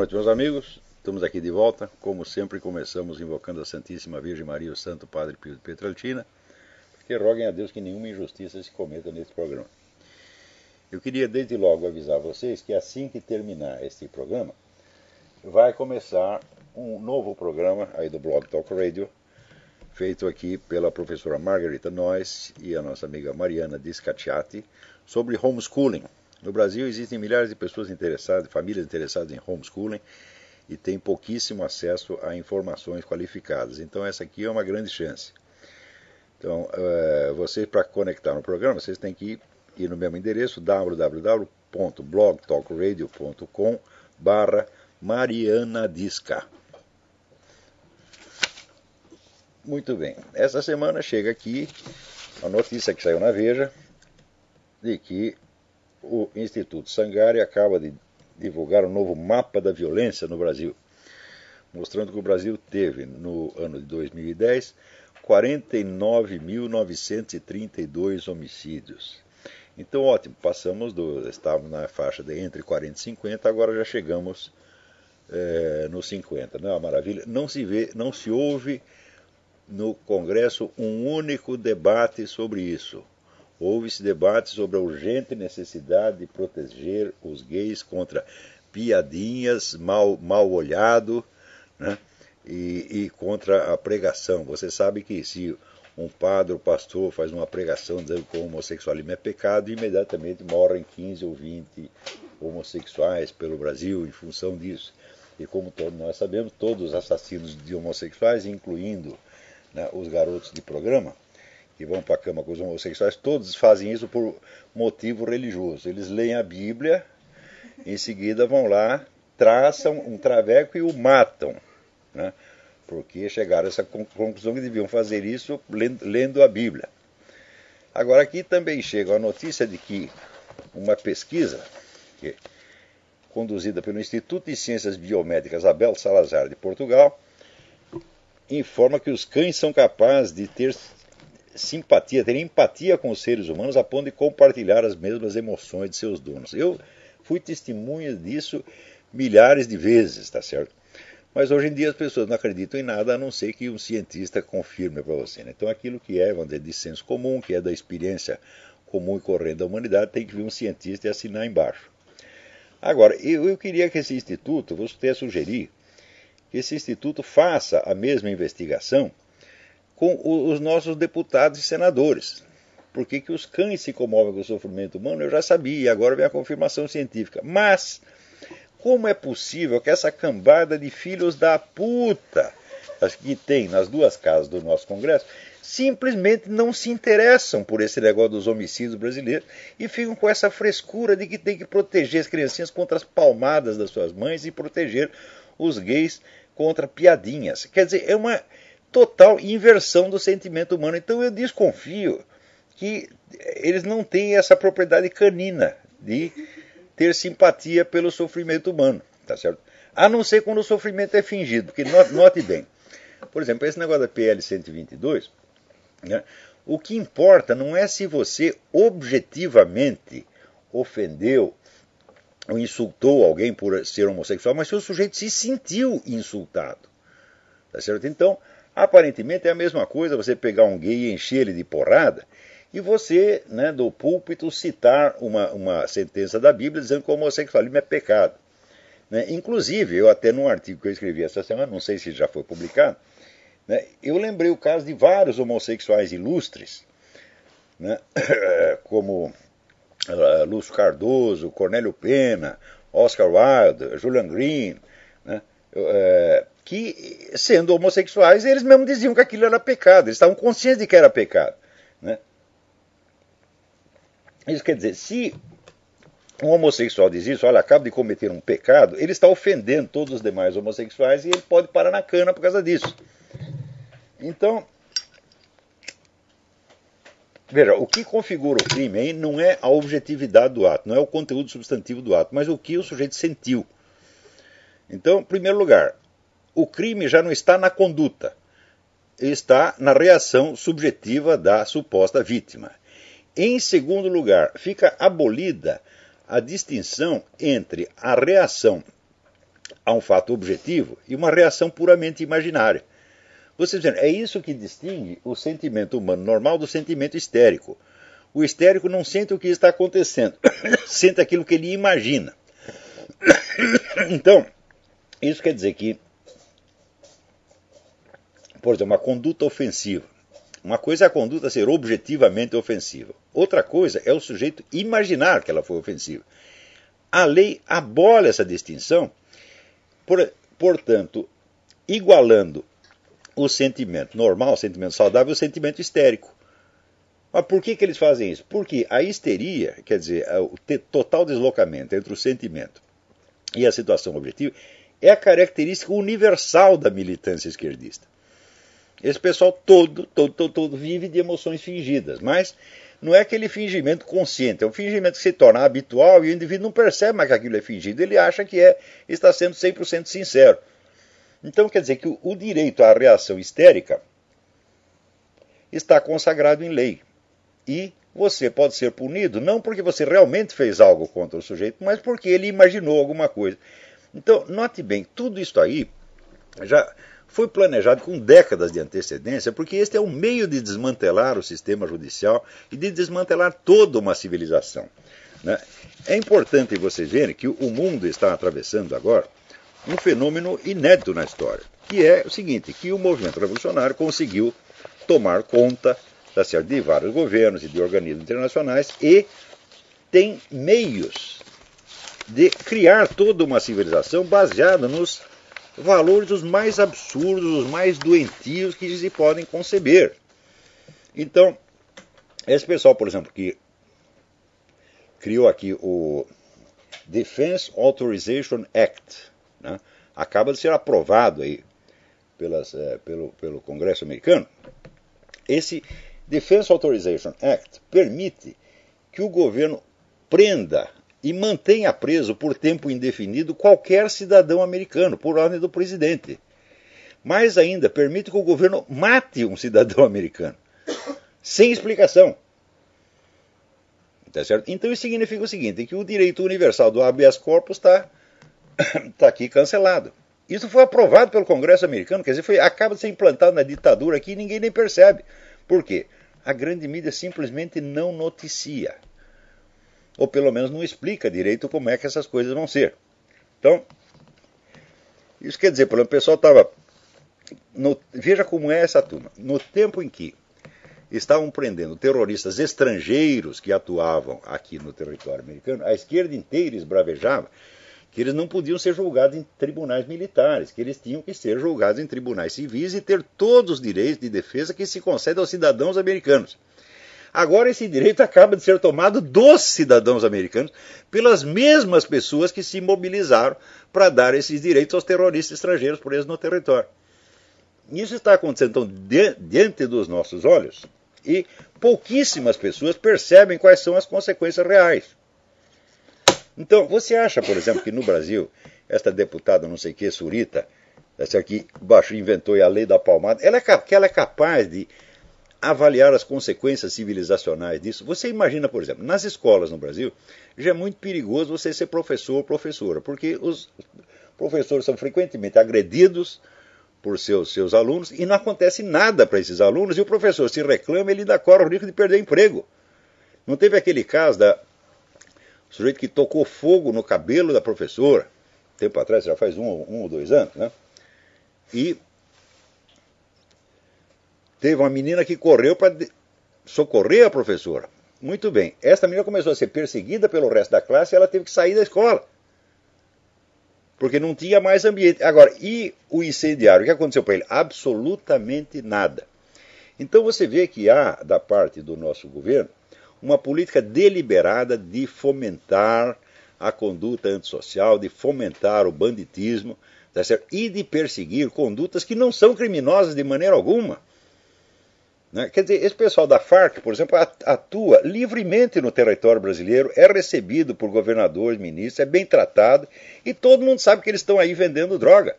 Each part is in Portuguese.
noite, meus amigos. Estamos aqui de volta. Como sempre, começamos invocando a Santíssima Virgem Maria e o Santo Padre Pio de Pietrelcina, porque roguem a Deus que nenhuma injustiça se cometa nesse programa. Eu queria desde logo avisar vocês que assim que terminar este programa, vai começar um novo programa aí do Blog Talk Radio, feito aqui pela professora Margarita Noyes e a nossa amiga Mariana Discacciati, sobre homeschooling. No Brasil existem milhares de pessoas interessadas, famílias interessadas em homeschooling, e tem pouquíssimo acesso a informações qualificadas. Então essa aqui é uma grande chance. Então, vocês, para conectar no programa, vocês têm que ir no mesmo endereço, www.blogtalkradio.com/marianadisca. Muito bem. Essa semana chega aqui a notícia que saiu na Veja de que o Instituto Sangari acaba de divulgar um novo mapa da violência no Brasil, mostrando que o Brasil teve, no ano de 2010, 49.932 homicídios. Então, ótimo, estávamos na faixa de entre 40 e 50, agora já chegamos nos 50. Não é uma maravilha? Não se ouve no Congresso um único debate sobre isso. Houve-se debate sobre a urgente necessidade de proteger os gays contra piadinhas, mal olhado, né? E contra a pregação. Você sabe que se um padre ou pastor faz uma pregação dizendo que o homossexualismo é pecado, imediatamente morrem 15 ou 20 homossexuais pelo Brasil em função disso. E como todos nós sabemos, todos os assassinos de homossexuais, incluindo, né, os garotos de programa, que vão para a cama com os homossexuais, todos fazem isso por motivo religioso. Eles leem a Bíblia, em seguida vão lá, traçam um traveco e o matam, né? Porque chegaram a essa conclusão que deviam fazer isso lendo a Bíblia. Agora aqui também chega a notícia de que uma pesquisa conduzida pelo Instituto de Ciências Biomédicas Abel Salazar de Portugal informa que os cães são capazes de ter empatia com os seres humanos a ponto de compartilhar as mesmas emoções de seus donos. Eu fui testemunha disso milhares de vezes, tá certo? Mas hoje em dia as pessoas não acreditam em nada a não ser que um cientista confirme para você, né? Então aquilo que é, vamos dizer, de senso comum, que é da experiência comum e corrente da humanidade, tem que vir um cientista e assinar embaixo. Agora, eu queria que esse instituto, vou até sugerir, que esse instituto faça a mesma investigação com os nossos deputados e senadores. Por que os cães se comovem com o sofrimento humano? Eu já sabia, e agora vem a confirmação científica. Mas, como é possível que essa cambada de filhos da puta que tem nas duas casas do nosso Congresso simplesmente não se interessam por esse negócio dos homicídios brasileiros e ficam com essa frescura de que tem que proteger as criancinhas contra as palmadas das suas mães e proteger os gays contra piadinhas? Quer dizer, é uma total inversão do sentimento humano. Então eu desconfio que eles não têm essa propriedade canina de ter simpatia pelo sofrimento humano, tá certo? A não ser quando o sofrimento é fingido, porque note bem, por exemplo, esse negócio da PL 122, né, o que importa não é se você objetivamente ofendeu ou insultou alguém por ser homossexual, mas se o sujeito se sentiu insultado, tá certo? Então, aparentemente é a mesma coisa você pegar um gay e encher ele de porrada e você, né, do púlpito, citar uma sentença da Bíblia dizendo que o homossexualismo é pecado. Né? Inclusive, eu até num artigo que eu escrevi essa semana, não sei se já foi publicado, né, eu lembrei o caso de vários homossexuais ilustres, né, como Lúcio Cardoso, Cornélio Pena, Oscar Wilde, Julian Green, né, que, sendo homossexuais, eles mesmos diziam que aquilo era pecado, eles estavam conscientes de que era pecado, né? Isso quer dizer, se um homossexual diz isso, olha, acaba de cometer um pecado, ele está ofendendo todos os demais homossexuais e ele pode parar na cana por causa disso. Então, veja, o que configura o crime aí não é a objetividade do ato, não é o conteúdo substantivo do ato, mas o que o sujeito sentiu. Então, em primeiro lugar, o crime já não está na conduta, está na reação subjetiva da suposta vítima. Em segundo lugar, fica abolida a distinção entre a reação a um fato objetivo e uma reação puramente imaginária. Vocês veem, é isso que distingue o sentimento humano normal do sentimento histérico. O histérico não sente o que está acontecendo, sente aquilo que ele imagina. Então, isso quer dizer que, por exemplo, uma conduta ofensiva. Uma coisa é a conduta ser objetivamente ofensiva. Outra coisa é o sujeito imaginar que ela foi ofensiva. A lei abole essa distinção, portanto, igualando o sentimento normal, o sentimento saudável, o sentimento histérico. Mas por que eles fazem isso? Porque a histeria, quer dizer, o total deslocamento entre o sentimento e a situação objetiva, é a característica universal da militância esquerdista. Esse pessoal todo vive de emoções fingidas, mas não é aquele fingimento consciente, é um fingimento que se torna habitual e o indivíduo não percebe mais que aquilo é fingido, ele acha que está sendo 100% sincero. Então quer dizer que o direito à reação histérica está consagrado em lei. E você pode ser punido não porque você realmente fez algo contra o sujeito, mas porque ele imaginou alguma coisa. Então, note bem, tudo isso aí já foi planejado com décadas de antecedência, porque este é um meio de desmantelar o sistema judicial e de desmantelar toda uma civilização, né? É importante vocês verem que o mundo está atravessando agora um fenômeno inédito na história, que é o seguinte, que o movimento revolucionário conseguiu tomar conta de vários governos e de organismos internacionais e tem meios de criar toda uma civilização baseada nos valores os mais absurdos, os mais doentios que se podem conceber. Então, esse pessoal, por exemplo, que criou aqui o Defense Authorization Act, né, acaba de ser aprovado aí pelo Congresso americano. Esse Defense Authorization Act permite que o governo prenda e mantenha preso por tempo indefinido qualquer cidadão americano, por ordem do presidente. Mais ainda, permite que o governo mate um cidadão americano, sem explicação. Tá certo? Então isso significa o seguinte, que o direito universal do habeas corpus está aqui cancelado. Isso foi aprovado pelo Congresso americano, quer dizer, acaba de ser implantado na ditadura aqui e ninguém nem percebe. Por quê? A grande mídia simplesmente não noticia. Ou pelo menos não explica direito como é que essas coisas vão ser. Então, isso quer dizer, por exemplo, o pessoal estava... Veja como é essa turma. No tempo em que estavam prendendo terroristas estrangeiros que atuavam aqui no território americano, a esquerda inteira esbravejava que eles não podiam ser julgados em tribunais militares, que eles tinham que ser julgados em tribunais civis e ter todos os direitos de defesa que se concedem aos cidadãos americanos. Agora esse direito acaba de ser tomado dos cidadãos americanos pelas mesmas pessoas que se mobilizaram para dar esses direitos aos terroristas estrangeiros presos no território. Isso está acontecendo então diante dos nossos olhos e pouquíssimas pessoas percebem quais são as consequências reais. Então, você acha, por exemplo, que no Brasil, esta deputada não sei o que, Surita, essa que inventou a lei da palmada, que ela é capaz de avaliar as consequências civilizacionais disso? Você imagina, por exemplo, nas escolas no Brasil, já é muito perigoso você ser professor ou professora, porque os professores são frequentemente agredidos por seus alunos e não acontece nada para esses alunos, e o professor se reclama, ele ainda corre o risco de perder emprego. Não teve aquele caso do sujeito que tocou fogo no cabelo da professora, tempo atrás, já faz um ou 2 anos, né? E teve uma menina que correu para socorrer a professora. Muito bem, essa menina começou a ser perseguida pelo resto da classe e ela teve que sair da escola, porque não tinha mais ambiente. Agora, e o incendiário, o que aconteceu para ele? Absolutamente nada. Então você vê que há, da parte do nosso governo, uma política deliberada de fomentar a conduta antissocial, de fomentar o banditismo, tá certo? E de perseguir condutas que não são criminosas de maneira alguma. Né? Quer dizer, esse pessoal da Farc, por exemplo, atua livremente no território brasileiro, é recebido por governadores, ministros, é bem tratado, e todo mundo sabe que eles estão aí vendendo droga.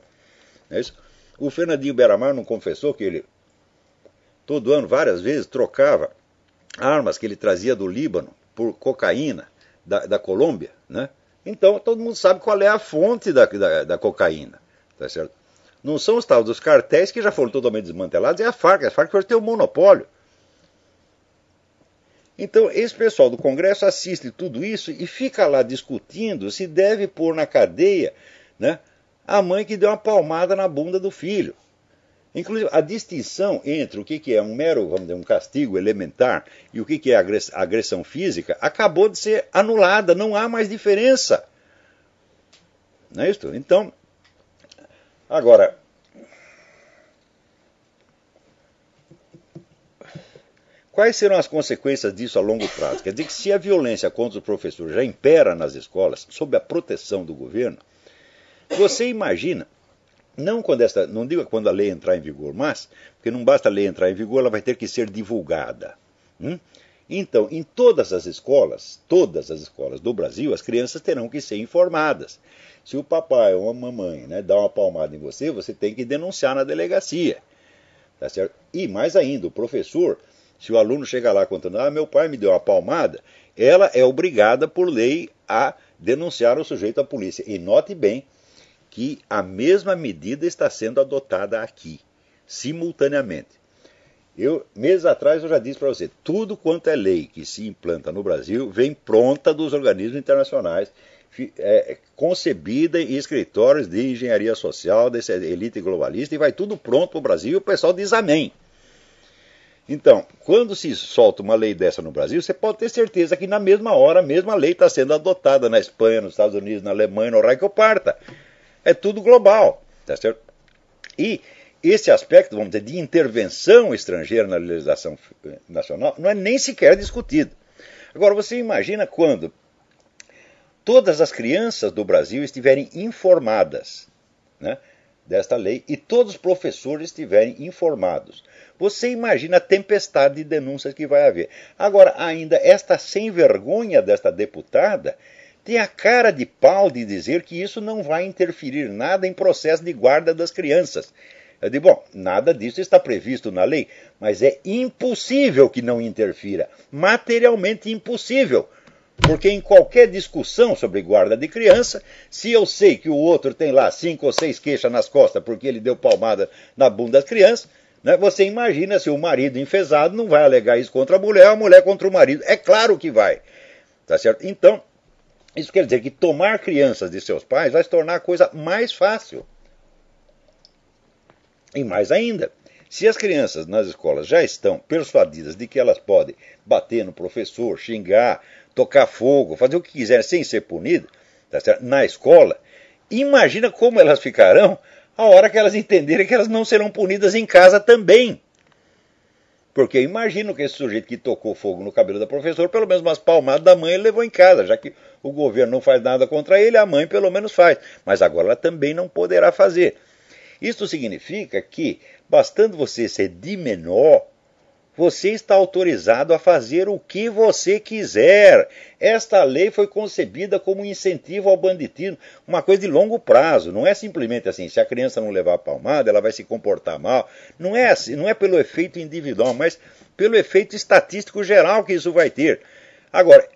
Não é isso? O Fernandinho Beiramar não confessou que ele, todo ano, várias vezes, trocava armas que ele trazia do Líbano por cocaína da Colômbia, né? Então, todo mundo sabe qual é a fonte da cocaína, tá certo? Não são os tal dos cartéis que já foram totalmente desmantelados, é a Farc. A Farc tem o monopólio. Então, esse pessoal do Congresso assiste tudo isso e fica lá discutindo se deve pôr na cadeia, né, a mãe que deu uma palmada na bunda do filho. Inclusive, a distinção entre o que é um mero, vamos dizer, um castigo elementar e o que é agressão física acabou de ser anulada, não há mais diferença. Não é isso? Então, agora, quais serão as consequências disso a longo prazo? Quer dizer que se a violência contra os professores já impera nas escolas, sob a proteção do governo, você imagina, não digo quando a lei entrar em vigor, mas, porque não basta a lei entrar em vigor, ela vai ter que ser divulgada. Então, em todas as escolas do Brasil, as crianças terão que ser informadas. Se o papai ou a mamãe, né, dá uma palmada em você, você tem que denunciar na delegacia. Tá certo? E mais ainda, o professor, se o aluno chega lá contando, meu pai me deu uma palmada, ela é obrigada por lei a denunciar o sujeito à polícia. E note bem que a mesma medida está sendo adotada aqui, simultaneamente. Meses atrás eu já disse para você, tudo quanto é lei que se implanta no Brasil vem pronta dos organismos internacionais, concebida em escritórios de engenharia social, dessa elite globalista, e vai tudo pronto para o Brasil e o pessoal diz amém. Então, quando se solta uma lei dessa no Brasil, você pode ter certeza que na mesma hora a mesma lei está sendo adotada na Espanha, nos Estados Unidos, na Alemanha, no raio que eu parta. É tudo global, tá certo? E esse aspecto, vamos dizer, de intervenção estrangeira na legislação nacional não é nem sequer discutido. Agora, você imagina quando todas as crianças do Brasil estiverem informadas, né, desta lei e todos os professores estiverem informados. Você imagina a tempestade de denúncias que vai haver. Agora, ainda esta sem vergonha desta deputada tem a cara de pau de dizer que isso não vai interferir nada em processo de guarda das crianças. Eu digo, bom, nada disso está previsto na lei, mas é impossível que não interfira. Materialmente impossível. Porque em qualquer discussão sobre guarda de criança, se eu sei que o outro tem lá 5 ou 6 queixas nas costas porque ele deu palmada na bunda das crianças, né, você imagina se o marido enfesado não vai alegar isso contra a mulher contra o marido. É claro que vai. Tá certo? Então, isso quer dizer que tomar crianças de seus pais vai se tornar a coisa mais fácil. E mais ainda, se as crianças nas escolas já estão persuadidas de que elas podem bater no professor, xingar, tocar fogo, fazer o que quiserem sem ser punidas, tá certo? Na escola, imagina como elas ficarão a hora que elas entenderem que elas não serão punidas em casa também. Porque imagino que esse sujeito que tocou fogo no cabelo da professora, pelo menos umas palmadas da mãe ele levou em casa, já que o governo não faz nada contra ele, a mãe pelo menos faz. Mas agora ela também não poderá fazer. Isto significa que, bastando você ser de menor, você está autorizado a fazer o que você quiser. Esta lei foi concebida como um incentivo ao banditismo, uma coisa de longo prazo. Não é simplesmente assim, se a criança não levar a palmada, ela vai se comportar mal. Não é assim, não é pelo efeito individual, mas pelo efeito estatístico geral que isso vai ter. Agora,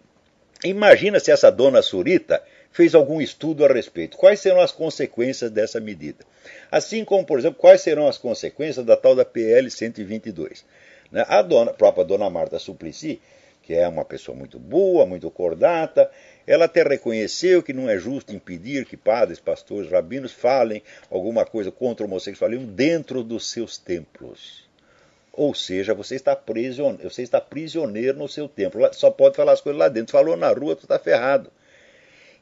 imagina se essa dona Surita fez algum estudo a respeito. Quais serão as consequências dessa medida? Assim como, por exemplo, quais serão as consequências da tal da PL 122? A própria dona Marta Suplicy, que é uma pessoa muito boa, muito cordata, ela até reconheceu que não é justo impedir que padres, pastores, rabinos falem alguma coisa contra o homossexualismo dentro dos seus templos. Ou seja, você está prisioneiro no seu templo, só pode falar as coisas lá dentro. Falou na rua, tu está ferrado.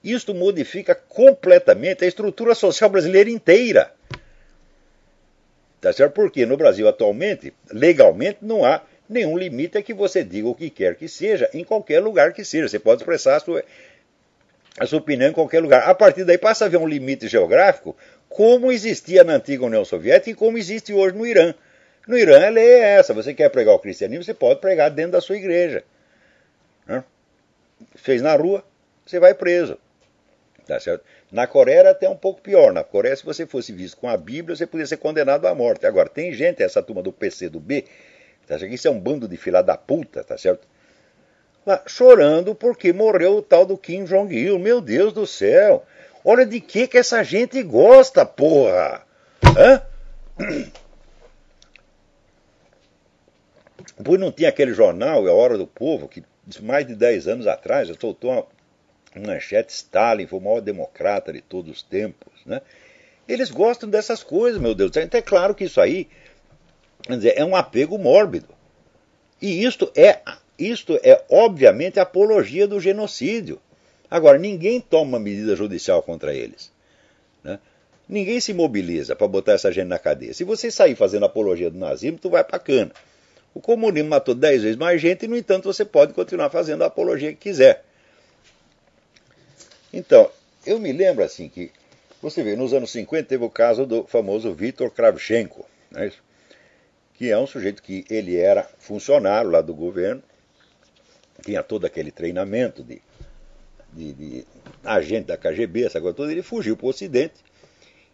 Isto modifica completamente a estrutura social brasileira inteira. Tá certo? Porque no Brasil atualmente, legalmente, não há nenhum limite a que você diga o que quer que seja, em qualquer lugar que seja. Você pode expressar a sua opinião em qualquer lugar. A partir daí passa a haver um limite geográfico, como existia na antiga União Soviética e como existe hoje no Irã. No Irã a lei é essa, você quer pregar o cristianismo, você pode pregar dentro da sua igreja. Fez na rua, você vai preso. Tá certo? Na Coreia era até um pouco pior. Na Coreia, se você fosse visto com a Bíblia, você podia ser condenado à morte. Agora, tem gente, essa turma do PC do B, tá certo? Isso é um bando de filha da puta, tá certo? lá chorando porque morreu o tal do Kim Jong-il. Meu Deus do céu! Olha de que essa gente gosta, porra! Hã? Pois não tinha aquele jornal, A Hora do Povo, que mais de 10 anos atrás já soltou uma manchete: Stalin foi o maior democrata de todos os tempos, né? Eles gostam dessas coisas, meu Deus do céu. Então é claro que isso aí, quer dizer, é um apego mórbido. E isto é obviamente apologia do genocídio. Agora, ninguém toma medida judicial contra eles, né? Ninguém se mobiliza para botar essa gente na cadeia. Se você sair fazendo apologia do nazismo, tu vai pra cana. O comunismo matou 10 vezes mais gente e, no entanto, você pode continuar fazendo a apologia que quiser. Então, eu me lembro assim que, você vê, nos anos 50 teve o caso do famoso Viktor Kravchenko, né, que é um sujeito que ele era funcionário lá do governo, tinha todo aquele treinamento de agente da KGB, essa coisa toda. Ele fugiu para o Ocidente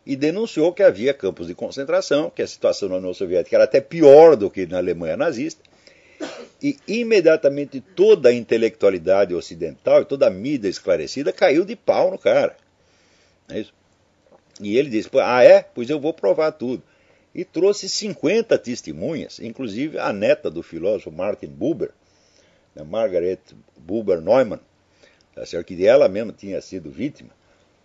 e denunciou que havia campos de concentração, que a situação na União Soviética era até pior do que na Alemanha nazista, e imediatamente toda a intelectualidade ocidental e toda a mídia esclarecida caiu de pau no cara. É isso? E ele disse: pois eu vou provar tudo. E trouxe 50 testemunhas, inclusive a neta do filósofo Martin Buber, né, Margaret Buber Neumann, que ela mesma tinha sido vítima.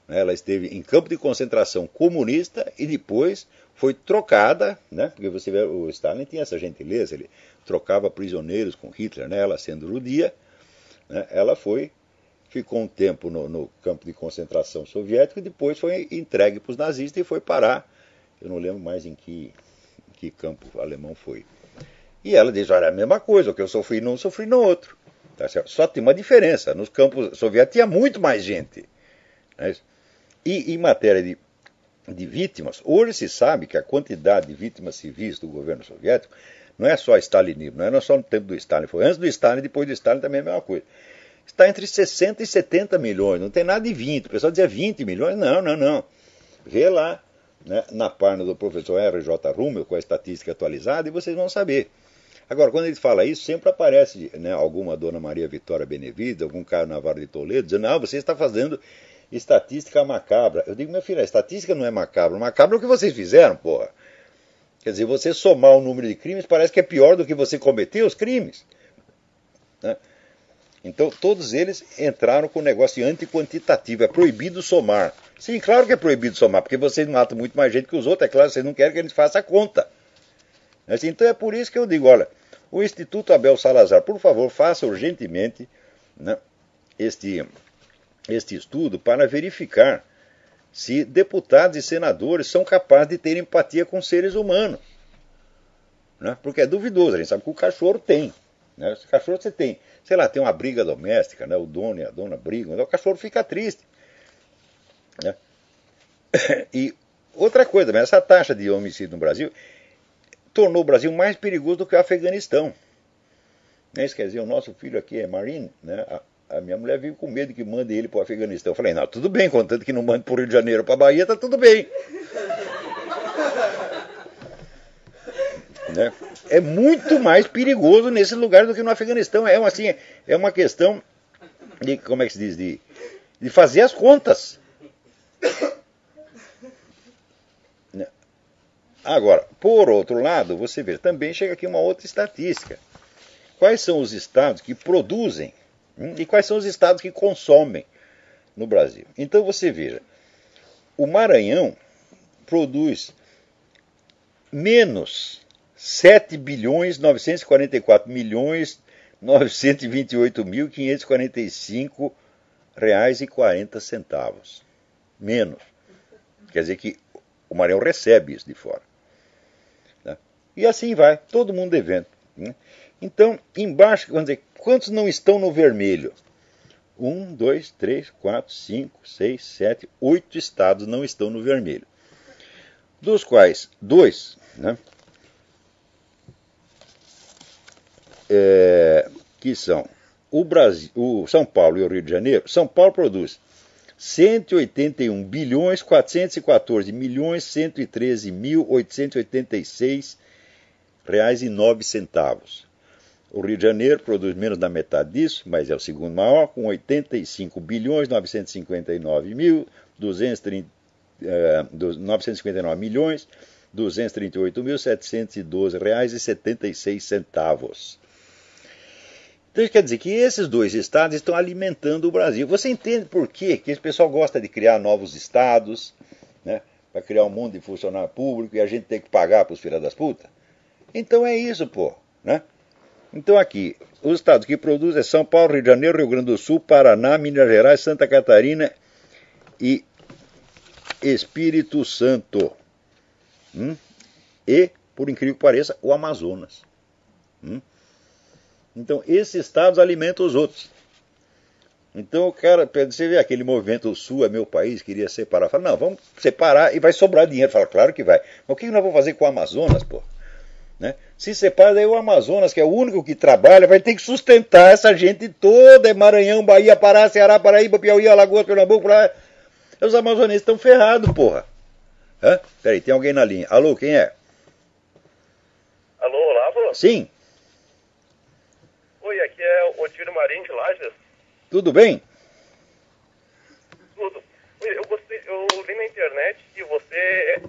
Ela esteve em campo de concentração comunista e depois foi trocada, né? Porque você vê, o Stalin tinha essa gentileza, ele trocava prisioneiros com Hitler, né? Ela sendo judia, né? Ela ficou um tempo no campo de concentração soviético e depois foi entregue para os nazistas e foi parar, eu não lembro mais em que campo alemão foi. E ela diz: olha, a mesma coisa, o que eu sofri num, sofri no outro. Tá certo? Só tem uma diferença, nos campos soviéticos tinha muito mais gente. Né? E em matéria de vítimas, hoje se sabe que a quantidade de vítimas civis do governo soviético não é só stalinismo, não é só no tempo do Stalin, foi antes do Stalin, depois do Stalin também é a mesma coisa. Está entre 60 e 70 milhões, não tem nada de 20. O pessoal dizia 20 milhões, não. Vê lá, né, na página do professor R.J. Rummel, com a estatística atualizada, e vocês vão saber. Agora, quando ele fala isso, sempre aparece, né, alguma Dona Maria Vitória Benevides, algum Caio Navarro de Toledo, dizendo: não, você está fazendo estatística macabra. Eu digo: meu filho, a estatística não é macabra. Macabra é o que vocês fizeram, porra. Quer dizer, você somar o número de crimes parece que é pior do que você cometer os crimes. Né? Então, todos eles entraram com o negócio antiquantitativo. É proibido somar. Sim, claro que é proibido somar, porque vocês matam muito mais gente que os outros. É claro, vocês não querem que eles façam a conta. Então é por isso que eu digo: olha, o Instituto Abel Salazar, por favor, faça urgentemente, né, este estudo para verificar se deputados e senadores são capazes de ter empatia com seres humanos. Né? Porque é duvidoso, a gente sabe que o cachorro tem. Né? O cachorro você tem, sei lá, tem uma briga doméstica, né? O dono e a dona brigam, então o cachorro fica triste. Né? E outra coisa, essa taxa de homicídio no Brasil tornou o Brasil mais perigoso do que o Afeganistão. Isso quer dizer, o nosso filho aqui é Marine, né? A minha mulher vive com medo que mande ele para o Afeganistão. Eu falei: não, tudo bem, contanto que não mande para o Rio de Janeiro, para a Bahia, tá tudo bem. Né? É muito mais perigoso nesse lugar do que no Afeganistão. É uma questão de, como é que se diz, de fazer as contas. Agora, por outro lado, você vê, também chega aqui uma outra estatística. Quais são os estados que produzem e quais são os estados que consomem no Brasil? Então você veja, o Maranhão produz menos 7.944.928.545 reais e 40 centavos. Menos. Quer dizer que o Maranhão recebe isso de fora. Né? E assim vai, todo mundo devendo. Né? Então, embaixo, vamos dizer, quantos não estão no vermelho? 1, 2, 3, 4, 5, 6, 7, 8 estados não estão no vermelho. Dos quais 2, né, que são o Brasil, o São Paulo e o Rio de Janeiro. São Paulo produz 181.414.113.886 reais e 9 centavos. O Rio de Janeiro produz menos da metade disso, mas é o segundo maior, com 85 bilhões 959 mil 959 milhões 238.712 reais e 76 centavos. Então isso quer dizer que esses dois estados estão alimentando o Brasil. Você entende por quê? Que esse pessoal gosta de criar novos estados, né, para criar um monte de funcionário público e a gente tem que pagar para os filhos das putas? Então é isso, pô, né? Então aqui, os estados que produzem é São Paulo, Rio de Janeiro, Rio Grande do Sul, Paraná, Minas Gerais, Santa Catarina e Espírito Santo. E, por incrível que pareça, o Amazonas. Então, esses estados alimentam os outros. Então, o cara, você vê aquele movimento, o Sul é meu país, queria separar. Fala, não, vamos separar e vai sobrar dinheiro. Fala, claro que vai. Mas o que nós vamos fazer com o Amazonas, pô? Né? Se separa, daí o Amazonas, que é o único que trabalha, vai ter que sustentar essa gente toda. É Maranhão, Bahia, Pará, Ceará, Paraíba, Piauí, Alagoas, Pernambuco. Os amazonenses estão ferrados, porra. Peraí, tem alguém na linha. Alô, quem é? Alô, Olavo? Sim. Oi, aqui é o Otílio Marinho de Lages. Tudo bem? Tudo. Eu li na internet que você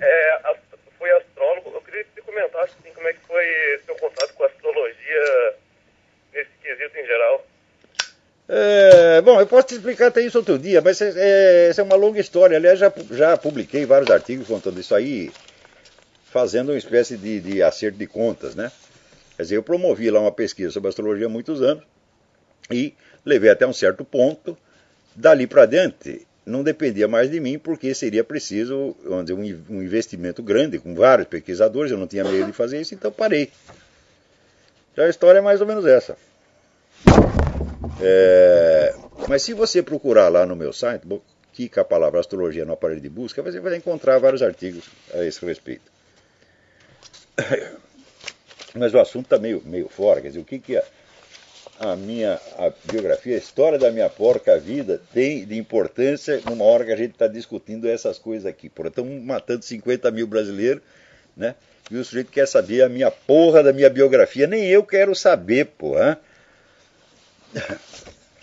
foi astrólogo. Eu queria que você comentasse assim, como é que foi seu contato com a astrologia nesse quesito em geral. Bom, eu posso te explicar até isso outro dia, mas essa é uma longa história. Aliás, já publiquei vários artigos contando isso aí, fazendo uma espécie de acerto de contas, né? Quer dizer, eu promovi lá uma pesquisa sobre astrologia há muitos anos e levei até um certo ponto. Dali para diante, não dependia mais de mim, porque seria preciso, vamos dizer, um investimento grande, com vários pesquisadores, eu não tinha meio de fazer isso, então parei. Já a história é mais ou menos essa. Mas se você procurar lá no meu site, clica a palavra astrologia no aparelho de busca, você vai encontrar vários artigos a esse respeito. Mas o assunto está meio fora, quer dizer, o que a biografia, a história da minha porca vida tem de importância numa hora que a gente está discutindo essas coisas aqui. Estamos matando 50 mil brasileiros, né? E o sujeito quer saber a minha porra da minha biografia, nem eu quero saber, porra.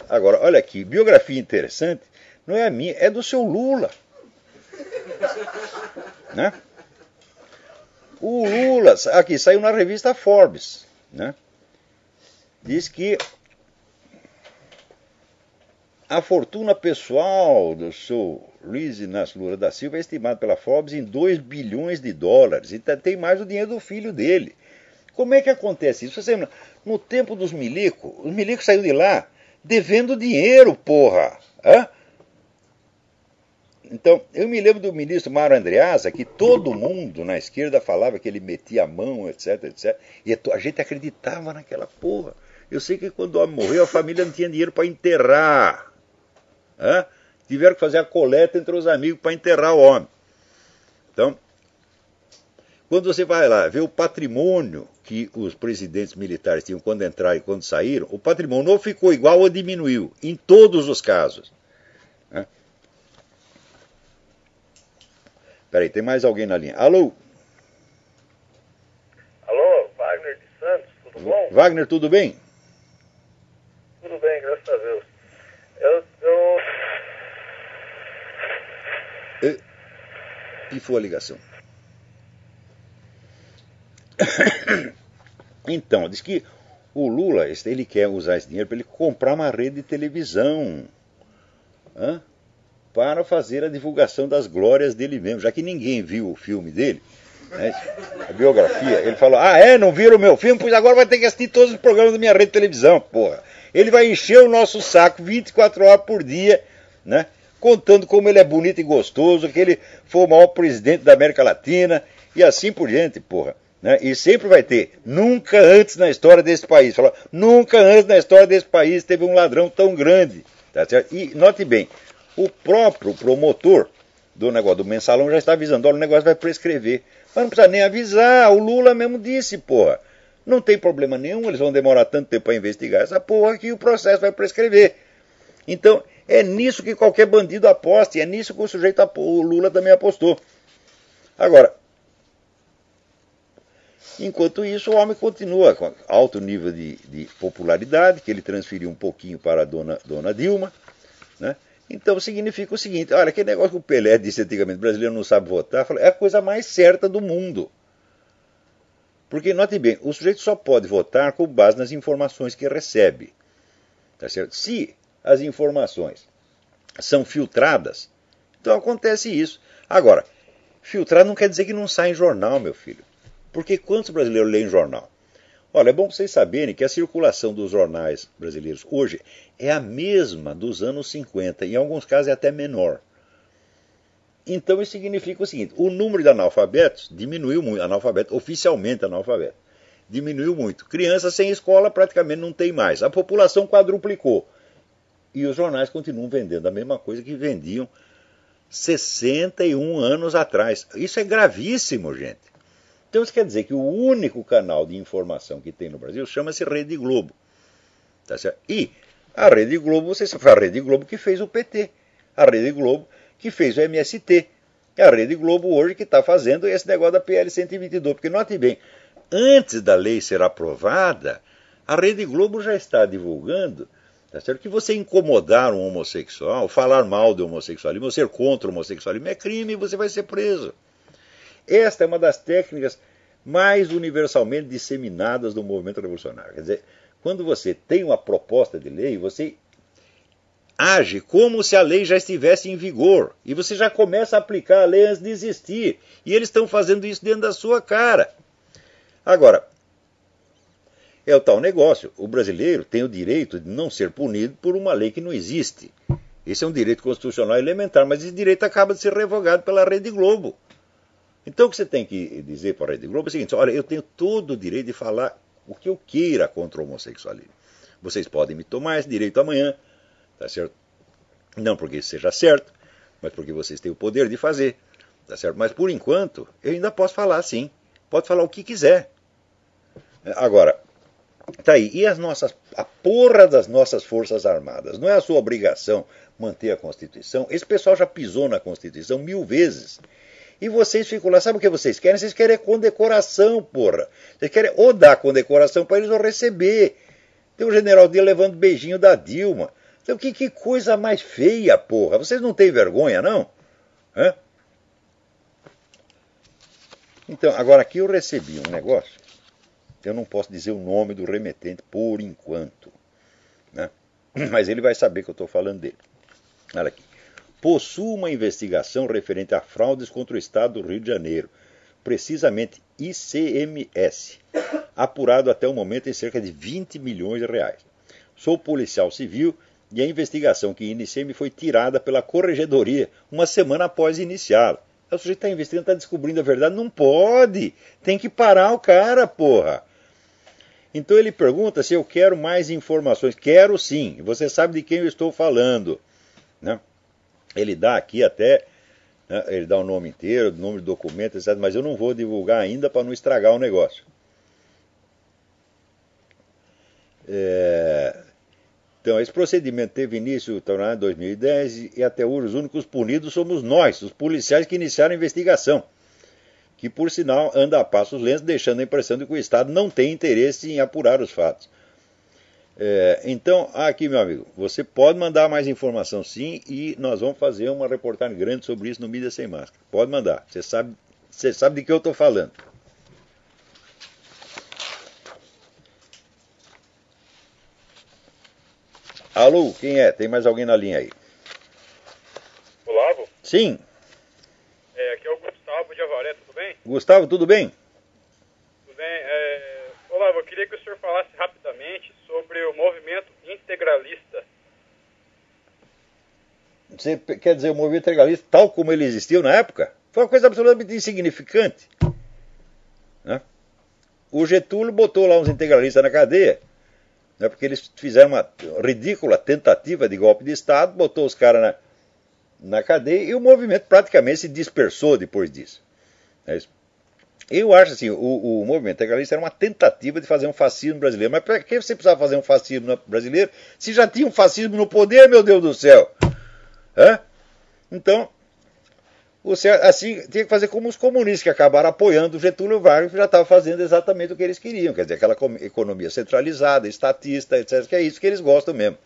Agora, olha aqui, biografia interessante, não é a minha, é do seu Lula. Né? O Lula, aqui, saiu na revista Forbes, né? Diz que a fortuna pessoal do seu Luiz Inácio Lula da Silva é estimada pela Forbes em 2 bilhões de dólares. E tem mais o dinheiro do filho dele. Como é que acontece isso? Você lembra? No tempo dos milicos, os milicos saíram de lá devendo dinheiro, porra. Então, eu me lembro do ministro Mário Andreasa, que todo mundo na esquerda falava que ele metia a mão, etc, etc. E a gente acreditava naquela porra. Eu sei que quando o homem morreu, a família não tinha dinheiro para enterrar. Tiveram que fazer a coleta entre os amigos para enterrar o homem. Então, quando você vai lá ver o patrimônio que os presidentes militares tinham quando entraram e quando saíram, o patrimônio ou ficou igual ou diminuiu, em todos os casos. Peraí, tem mais alguém na linha. Alô? Alô, Wagner de Santos, tudo bom? Wagner, tudo bem? Tudo bem, graças a Deus. Pifou a ligação. Então, diz que o Lula, ele quer usar esse dinheiro para ele comprar uma rede de televisão. Para fazer a divulgação das glórias dele mesmo, já que ninguém viu o filme dele, né, a biografia. Ele falou, não viram o meu filme? Pois agora vai ter que assistir todos os programas da minha rede de televisão, porra. Ele vai encher o nosso saco 24 horas por dia, né, contando como ele é bonito e gostoso, que ele foi o maior presidente da América Latina, e assim por diante, porra. Né, e sempre vai ter, nunca antes na história desse país, falou, nunca antes na história desse país teve um ladrão tão grande. Tá certo? E note bem, o próprio promotor do negócio do mensalão já está avisando, olha, o negócio vai prescrever. Mas não precisa nem avisar, o Lula mesmo disse, porra. Não tem problema nenhum, eles vão demorar tanto tempo para investigar essa porra que o processo vai prescrever. Então, é nisso que qualquer bandido aposta, e é nisso que o Lula também apostou. Agora, Enquanto isso, o homem continua com alto nível de popularidade, que ele transferiu um pouquinho para a dona Dilma, né? Então significa o seguinte, olha, aquele negócio que o Pelé disse antigamente, o brasileiro não sabe votar, é a coisa mais certa do mundo. Porque, note bem, o sujeito só pode votar com base nas informações que recebe. Tá certo? Se as informações são filtradas, então acontece isso. Agora, filtrar não quer dizer que não sai em jornal, meu filho. Porque quantos brasileiros leem jornal? Olha, é bom vocês saberem que a circulação dos jornais brasileiros hoje é a mesma dos anos 50, em alguns casos é até menor. Então isso significa o seguinte, o número de analfabetos diminuiu muito, oficialmente analfabeto, diminuiu muito. Crianças sem escola praticamente não tem mais. A população quadruplicou. E os jornais continuam vendendo a mesma coisa que vendiam 61 anos atrás. Isso é gravíssimo, gente. Então isso quer dizer que o único canal de informação que tem no Brasil chama-se Rede Globo. Tá certo? E a Rede Globo, foi a Rede Globo que fez o PT. A Rede Globo que fez o MST. É a Rede Globo hoje que está fazendo esse negócio da PL 122. Porque note bem, antes da lei ser aprovada, a Rede Globo já está divulgando, tá certo, que você incomodar um homossexual, falar mal do homossexualismo, ser contra o homossexualismo é crime e você vai ser preso. Esta é uma das técnicas mais universalmente disseminadas do movimento revolucionário. Quer dizer, quando você tem uma proposta de lei, você age como se a lei já estivesse em vigor. E você já começa a aplicar a lei antes de existir. E eles estão fazendo isso dentro da sua cara. Agora, é o tal negócio. O brasileiro tem o direito de não ser punido por uma lei que não existe. Esse é um direito constitucional elementar, mas esse direito acaba de ser revogado pela Rede Globo. Então o que você tem que dizer para a Rede Globo é o seguinte, olha, eu tenho todo o direito de falar o que eu queira contra o homossexualismo. Vocês podem me tomar esse direito amanhã, tá certo? Não porque isso seja certo, mas porque vocês têm o poder de fazer, tá certo? Mas por enquanto, eu ainda posso falar sim, pode falar o que quiser. Agora, tá aí, e a porra das nossas Forças Armadas? Não é a sua obrigação manter a Constituição? Esse pessoal já pisou na Constituição 1000 vezes. E vocês ficam lá, sabe o que vocês querem? Vocês querem condecoração, porra. Vocês querem ou dar condecoração para eles ou receber. Tem um general dele levando beijinho da Dilma. Então que coisa mais feia, porra. Vocês não têm vergonha, não? Hã? Então, agora aqui eu recebi um negócio. Eu não posso dizer o nome do remetente por enquanto, né? Mas ele vai saber que eu estou falando dele. Olha aqui. Possui uma investigação referente a fraudes contra o Estado do Rio de Janeiro, precisamente ICMS, apurado até o momento em cerca de 20 milhões de reais. Sou policial civil e a investigação que iniciei me foi tirada pela corregedoria uma semana após iniciá-la. O sujeito está investigando, está descobrindo a verdade. Não pode! Tem que parar o cara, porra! Então ele pergunta se eu quero mais informações. Quero sim. Você sabe de quem eu estou falando, né? Ele dá aqui até, né, ele dá o nome inteiro, o número de documento, etc. Mas eu não vou divulgar ainda para não estragar o negócio. Então, esse procedimento teve início em 2010 e até hoje os únicos punidos somos nós, os policiais que iniciaram a investigação, que por sinal anda a passos lentos, deixando a impressão de que o Estado não tem interesse em apurar os fatos. Então, aqui, meu amigo, você pode mandar mais informação sim, e nós vamos fazer uma reportagem grande sobre isso no Mídia Sem Máscara. Pode mandar, você sabe de que eu estou falando. Alô, quem é? Tem mais alguém na linha aí? Olavo? Sim. Aqui é o Gustavo de Avaré, tudo bem? Gustavo, tudo bem? Tudo bem. Olavo, eu queria que o senhor falasse rapidamente sobre o movimento integralista. Você quer dizer o movimento integralista tal como ele existiu na época? Foi uma coisa absolutamente insignificante, né? O Getúlio botou lá uns integralistas na cadeia, né, porque eles fizeram uma ridícula tentativa de golpe de Estado, botou os caras na cadeia e o movimento praticamente se dispersou depois disso. É isso. Eu acho assim, o movimento integralista era uma tentativa de fazer um fascismo brasileiro. Mas para que você precisava fazer um fascismo brasileiro se já tinha um fascismo no poder, meu Deus do céu? Então, Assim, tinha que fazer como os comunistas, que acabaram apoiando o Getúlio Vargas, que já estava fazendo exatamente o que eles queriam, quer dizer, aquela economia centralizada, estatista, etc., que é isso que eles gostam mesmo.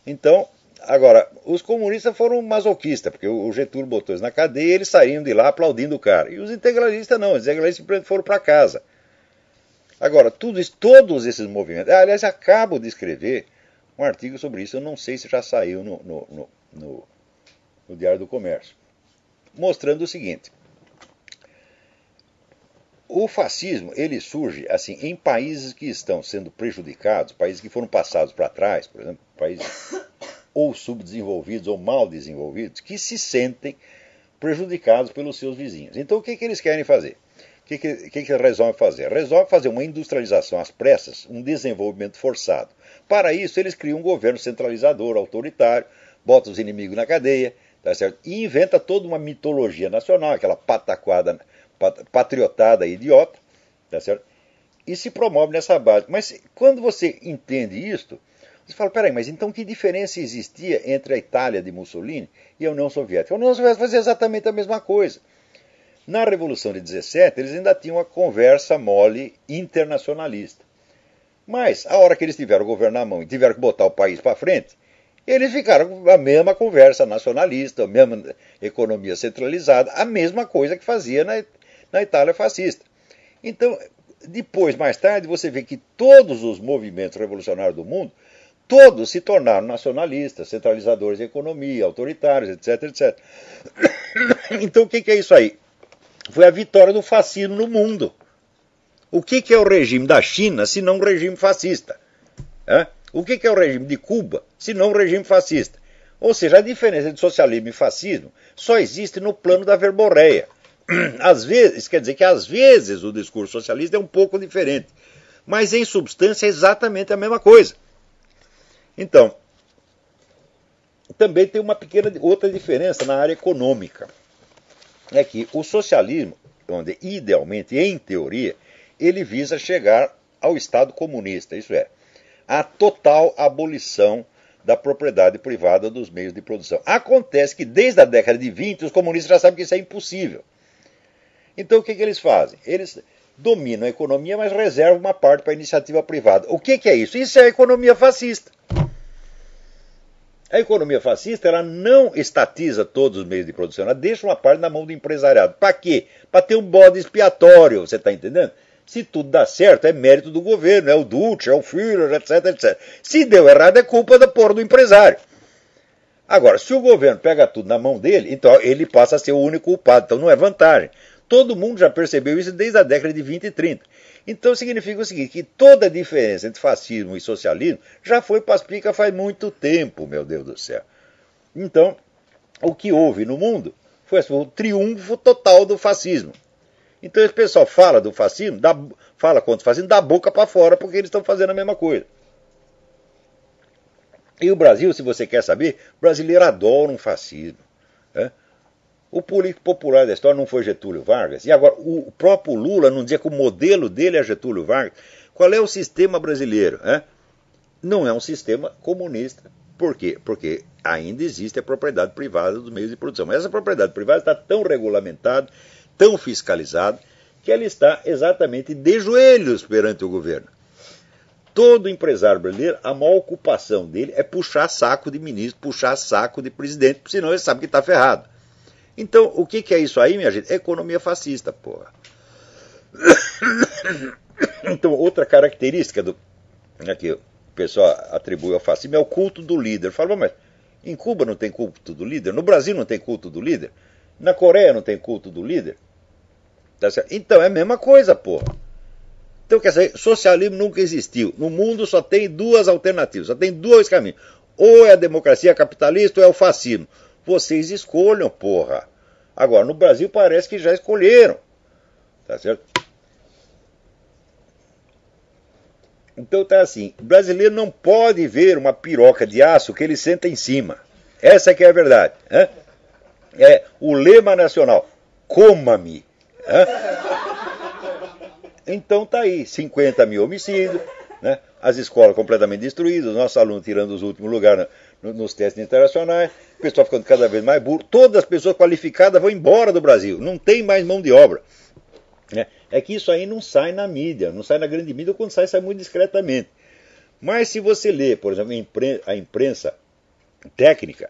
Então, agora, os comunistas foram masoquistas, porque o Getúlio botou eles na cadeia e eles saíram de lá aplaudindo o cara. E os integralistas não, os integralistas simplesmente foram para casa. Agora, todos esses movimentos... Aliás, acabo de escrever um artigo sobre isso, eu não sei se já saiu no Diário do Comércio, mostrando o seguinte: o fascismo ele surge assim em países que estão sendo prejudicados, países que foram passados para trás, por exemplo, países ou subdesenvolvidos ou mal desenvolvidos, que se sentem prejudicados pelos seus vizinhos. Então o que eles querem fazer? O que eles resolvem fazer? Resolvem fazer uma industrialização às pressas, um desenvolvimento forçado. Para isso eles criam um governo centralizador, autoritário, botam os inimigos na cadeia, tá certo? E inventa toda uma mitologia nacional, aquela pataquada, patriotada idiota, tá certo? E se promove nessa base. Mas quando você entende isto, você fala, peraí, mas então que diferença existia entre a Itália de Mussolini e a União Soviética? A União Soviética fazia exatamente a mesma coisa. Na Revolução de 17, eles ainda tinham uma conversa mole internacionalista. Mas, a hora que eles tiveram o governo na mão e tiveram que botar o país para frente, eles ficaram com a mesma conversa nacionalista, a mesma economia centralizada, a mesma coisa que fazia na Itália fascista. Então, depois, mais tarde, você vê que todos os movimentos revolucionários do mundo, todos se tornaram nacionalistas, centralizadores de economia, autoritários, etc, etc. Então, o que é isso aí? Foi a vitória do fascismo no mundo. O que é o regime da China, se não um regime fascista? O que é o regime de Cuba, se não um regime fascista? Ou seja, a diferença entre socialismo e fascismo só existe no plano da verborreia. Às vezes, quer dizer que às vezes o discurso socialista é um pouco diferente, mas em substância é exatamente a mesma coisa. Então, também tem uma pequena outra diferença na área econômica. É que o socialismo, onde idealmente, em teoria, ele visa chegar ao Estado comunista, isso é, a total abolição da propriedade privada dos meios de produção. Acontece que desde a década de 20 os comunistas já sabem que isso é impossível. Então o que eles fazem? Eles dominam a economia, mas reservam uma parte para a iniciativa privada. O que é isso? Isso é a economia fascista. A economia fascista ela não estatiza todos os meios de produção, ela deixa uma parte na mão do empresariado. Para quê? Para ter um bode expiatório, você está entendendo? Se tudo dá certo, é mérito do governo, é o Duce, é o Führer, etc, etc. Se deu errado, é culpa da porra do empresário. Agora, se o governo pega tudo na mão dele, então ele passa a ser o único culpado, então não é vantagem. Todo mundo já percebeu isso desde a década de 20 e 30. Então significa o seguinte, que toda a diferença entre fascismo e socialismo já foi paspica faz muito tempo, meu Deus do céu. Então, o que houve no mundo foi o triunfo total do fascismo. Então esse pessoal fala do fascismo, fala contra o fascismo, da boca para fora, porque eles estão fazendo a mesma coisa. E o Brasil, se você quer saber, o brasileiro adora um fascismo. O político popular da história não foi Getúlio Vargas. E agora, o próprio Lula não dizia que o modelo dele é Getúlio Vargas. Qual é o sistema brasileiro? Não é um sistema comunista. Por quê? Porque ainda existe a propriedade privada dos meios de produção. Mas essa propriedade privada está tão regulamentada, tão fiscalizada, que ela está exatamente de joelhos perante o governo. Todo empresário brasileiro, a maior ocupação dele é puxar saco de ministro, puxar saco de presidente, senão ele sabe que está ferrado. Então, o que é isso aí, minha gente? É economia fascista, porra. Então, outra característica que o pessoal atribui ao fascismo é o culto do líder. Fala, mas em Cuba não tem culto do líder? No Brasil não tem culto do líder? Na Coreia não tem culto do líder? Tá certo? Então, é a mesma coisa, porra. Então, quer dizer, socialismo nunca existiu. No mundo só tem duas alternativas, só tem dois caminhos. Ou é a democracia capitalista ou é o fascismo. Vocês escolham, porra. Agora, no Brasil parece que já escolheram. Tá certo? Então tá assim, o brasileiro não pode ver uma piroca de aço que ele senta em cima. Essa que é a verdade. É o lema nacional. Coma-me. Então tá aí, 50 mil homicídios, as escolas completamente destruídas, os nossos alunos tirando os últimos lugares nos testes internacionais, o pessoal ficando cada vez mais burro, todas as pessoas qualificadas vão embora do Brasil, não tem mais mão de obra. É que isso aí não sai na mídia, não sai na grande mídia, ou quando sai, sai muito discretamente. Mas se você lê, por exemplo, a imprensa técnica,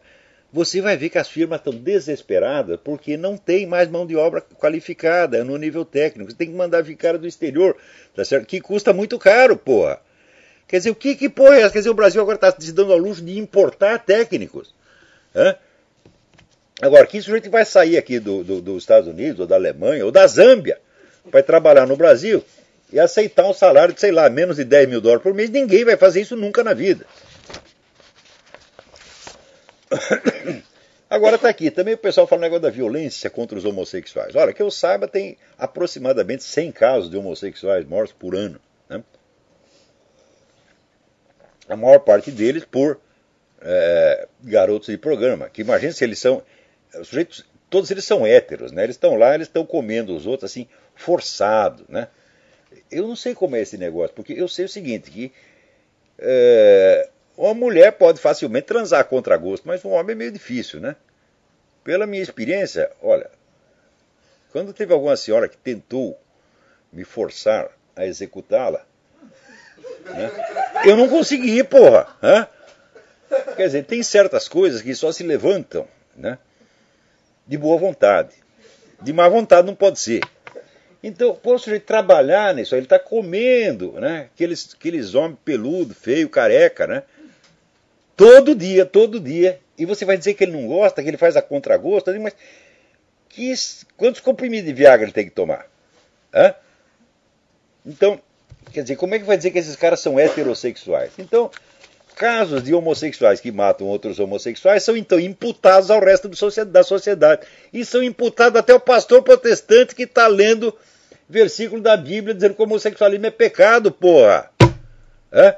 você vai ver que as firmas estão desesperadas porque não tem mais mão de obra qualificada no nível técnico. Você tem que mandar vir cara do exterior, tá certo? Que custa muito caro, porra. Quer dizer, o que porra é essa? Quer dizer, o Brasil agora está se dando ao luxo de importar técnicos. Hã? Agora, que sujeito vai sair aqui dos Estados Unidos, ou da Alemanha, ou da Zâmbia, vai trabalhar no Brasil e aceitar um salário de, sei lá, menos de 10 mil dólares por mês? Ninguém vai fazer isso nunca na vida. Agora está aqui, também o pessoal fala o negócio da violência contra os homossexuais. Olha, que eu saiba, tem aproximadamente 100 casos de homossexuais mortos por ano. Né? A maior parte deles por garotos de programa, que imagina se eles são... Os sujeitos, todos eles são héteros, né? Eles estão lá, eles estão comendo os outros assim, forçado, né? Eu não sei como é esse negócio, porque eu sei o seguinte, que uma mulher pode facilmente transar contra gosto, mas um homem é meio difícil, né? Pela minha experiência, olha, quando teve alguma senhora que tentou me forçar a executá-la, né, eu não consegui, porra. Né? Quer dizer, tem certas coisas que só se levantam, né, de boa vontade. De má vontade não pode ser. Então, pô, o sujeito trabalhar nisso, ele está comendo, né, aqueles homens peludos, feio, careca, né? Todo dia, todo dia. E você vai dizer que ele não gosta, que ele faz a contragosto, mas quantos comprimidos de Viagra ele tem que tomar? Hã? Então, quer dizer, como é que vai dizer que esses caras são heterossexuais? Então, casos de homossexuais que matam outros homossexuais são então imputados ao resto da sociedade. E são imputados até o pastor protestante que está lendo versículo da Bíblia dizendo que o homossexualismo é pecado, porra. Hã?